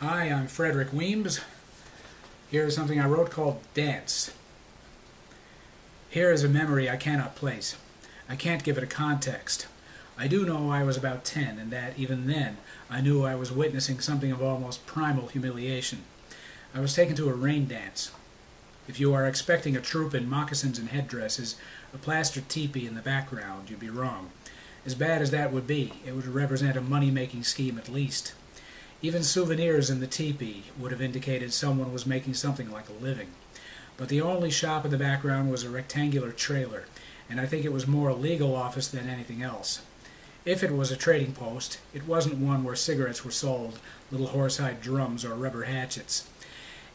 Hi, I'm Frederick Weems. Here is something I wrote called Dance. Here is a memory I cannot place. I can't give it a context. I do know I was about 10, and that, even then, I knew I was witnessing something of almost primal humiliation. I was taken to a rain dance. If you are expecting a troupe in moccasins and headdresses, a plaster teepee in the background, you'd be wrong. As bad as that would be, it would represent a money-making scheme at least. Even souvenirs in the teepee would have indicated someone was making something like a living. But the only shop in the background was a rectangular trailer, and I think it was more a legal office than anything else. If it was a trading post, it wasn't one where cigarettes were sold, little horsehide drums, or rubber hatchets.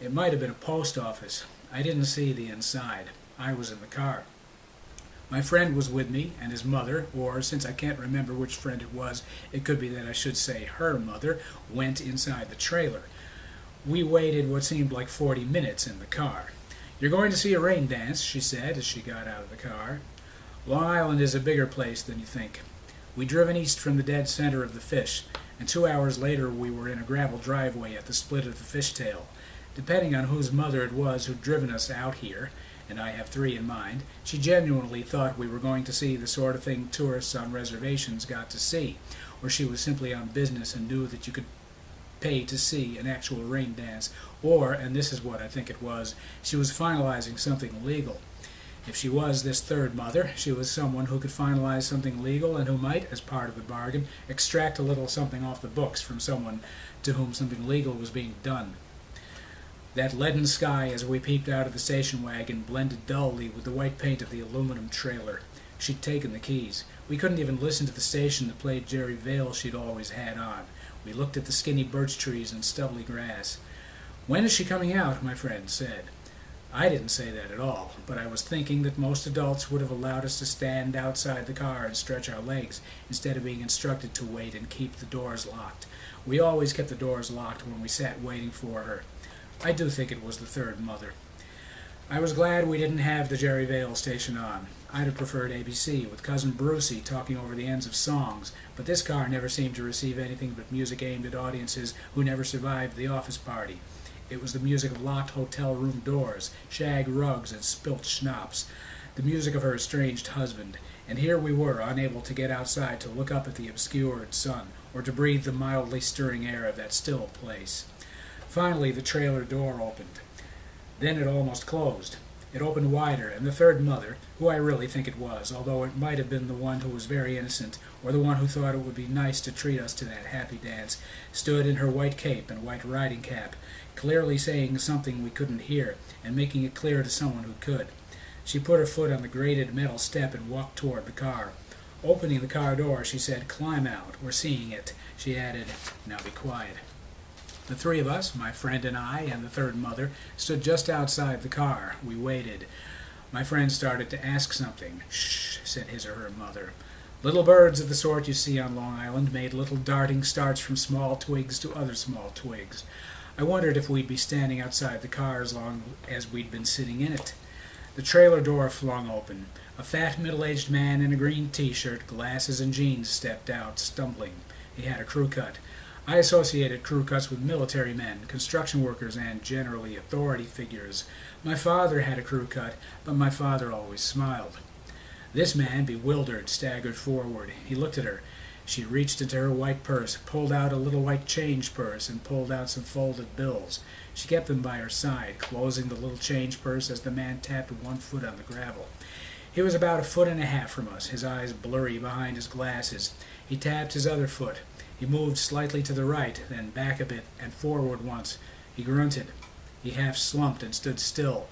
It might have been a post office. I didn't see the inside. I was in the car. My friend was with me, and his mother, or since I can't remember which friend it was, it could be that I should say her mother, went inside the trailer. We waited what seemed like 40 minutes in the car. "You're going to see a rain dance," she said as she got out of the car. Long Island is a bigger place than you think. We'd driven east from the dead center of the fish, and 2 hours later we were in a gravel driveway at the split of the fishtail. Depending on whose mother it was who'd driven us out here, and I have 3 in mind, she genuinely thought we were going to see the sort of thing tourists on reservations got to see, or she was simply on business and knew that you could pay to see an actual rain dance, or, and this is what I think it was, she was finalizing something legal. If she was this third mother, she was someone who could finalize something legal and who might, as part of the bargain, extract a little something off the books from someone to whom something legal was being done. That leaden sky as we peeped out of the station wagon blended dully with the white paint of the aluminum trailer. She'd taken the keys. We couldn't even listen to the station that played Jerry Vale she'd always had on. We looked at the skinny birch trees and stubbly grass. "When is she coming out?" my friend said. I didn't say that at all, but I was thinking that most adults would have allowed us to stand outside the car and stretch our legs, instead of being instructed to wait and keep the doors locked. We always kept the doors locked when we sat waiting for her. I do think it was the third mother. I was glad we didn't have the Jerry Vale station on. I'd have preferred ABC, with Cousin Brucey talking over the ends of songs, but this car never seemed to receive anything but music aimed at audiences who never survived the office party. It was the music of locked hotel room doors, shag rugs, and spilt schnapps, the music of her estranged husband, and here we were, unable to get outside to look up at the obscured sun, or to breathe the mildly stirring air of that still place. Finally, the trailer door opened. Then it almost closed. It opened wider, and the third mother, who I really think it was, although it might have been the one who was very innocent, or the one who thought it would be nice to treat us to that happy dance, stood in her white cape and white riding cap, clearly saying something we couldn't hear, and making it clear to someone who could. She put her foot on the grated metal step and walked toward the car. Opening the car door, she said, "Climb out. We're seeing it." She added, "Now be quiet." The 3 of us, my friend and I, and the third mother, stood just outside the car. We waited. My friend started to ask something. "Shh," said his or her mother. Little birds of the sort you see on Long Island made little darting starts from small twigs to other small twigs. I wondered if we'd be standing outside the car as long as we'd been sitting in it. The trailer door flung open. A fat, middle-aged man in a green T-shirt, glasses, and jeans stepped out, stumbling. He had a crew cut. I associated crew cuts with military men, construction workers, and, generally, authority figures. My father had a crew cut, but my father always smiled. This man, bewildered, staggered forward. He looked at her. She reached into her white purse, pulled out a little white change purse, and pulled out some folded bills. She kept them by her side, closing the little change purse as the man tapped one foot on the gravel. He was about 1.5 feet from us, his eyes blurry behind his glasses. He tapped his other foot. He moved slightly to the right, then back a bit, and forward once. He grunted. He half slumped and stood still.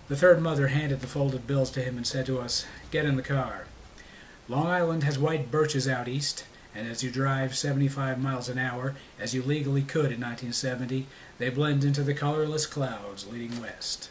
The third mother handed the folded bills to him and said to us, "Get in the car." Long Island has white birches out east, and as you drive 75 miles an hour, as you legally could in 1970, they blend into the colorless clouds leading west.